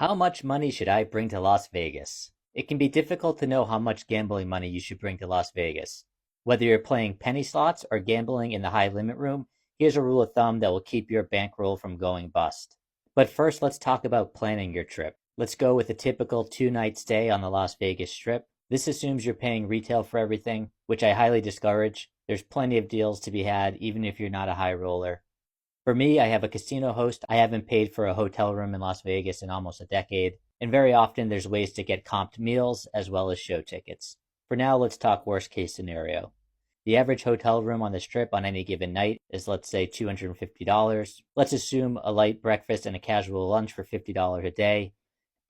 How much money should I bring to Las Vegas? It can be difficult to know how much gambling money you should bring to Las Vegas. Whether you're playing penny slots or gambling in the high limit room, here's a rule of thumb that will keep your bankroll from going bust. But first, let's talk about planning your trip. Let's go with a typical 2 night stay on the Las Vegas Strip. This assumes you're paying retail for everything, which I highly discourage. There's plenty of deals to be had, even if you're not a high roller. For me, I have a casino host. I haven't paid for a hotel room in Las Vegas in almost a decade, and very often there's ways to get comped meals as well as show tickets. For now, let's talk worst case scenario. The average hotel room on the Strip on any given night is, let's say, $250. Let's assume a light breakfast and a casual lunch for $50 a day.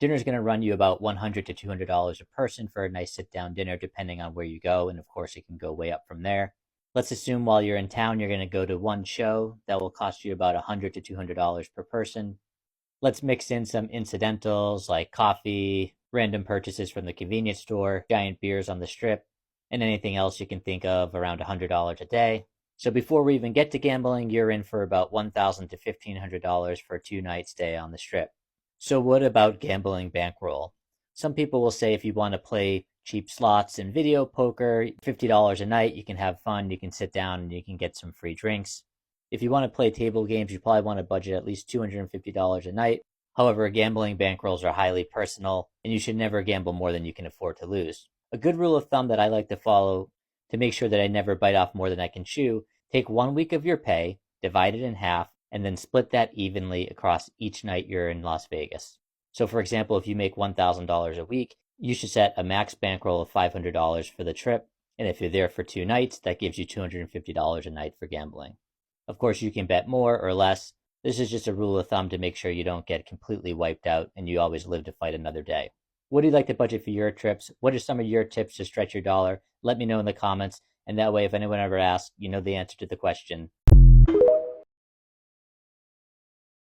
Dinner's going to run you about $100 to $200 a person for a nice sit-down dinner, depending on where you go, and of course it can go way up from there. Let's assume while you're in town, you're going to go to one show that will cost you about $100 to $200 per person. Let's mix in some incidentals like coffee, random purchases from the convenience store, giant beers on the Strip, and anything else you can think of around $100 a day. So before we even get to gambling, you're in for about $1,000 to $1,500 for a 2 night stay on the Strip. So what about gambling bankroll? Some people will say if you want to play cheap slots and video poker, $50 a night, you can have fun, you can sit down, and you can get some free drinks. If you want to play table games, you probably want to budget at least $250 a night. However, gambling bankrolls are highly personal, and you should never gamble more than you can afford to lose. A good rule of thumb that I like to follow to make sure that I never bite off more than I can chew, take 1 week of your pay, divide it in half, and then split that evenly across each night you're in Las Vegas. So for example, if you make $1,000 a week, you should set a max bankroll of $500 for the trip, and if you're there for 2 nights, that gives you $250 a night for gambling. Of course, you can bet more or less. This is just a rule of thumb to make sure you don't get completely wiped out and you always live to fight another day. What do you like to budget for your trips? What are some of your tips to stretch your dollar? Let me know in the comments, and that way if anyone ever asks, you know the answer to the question.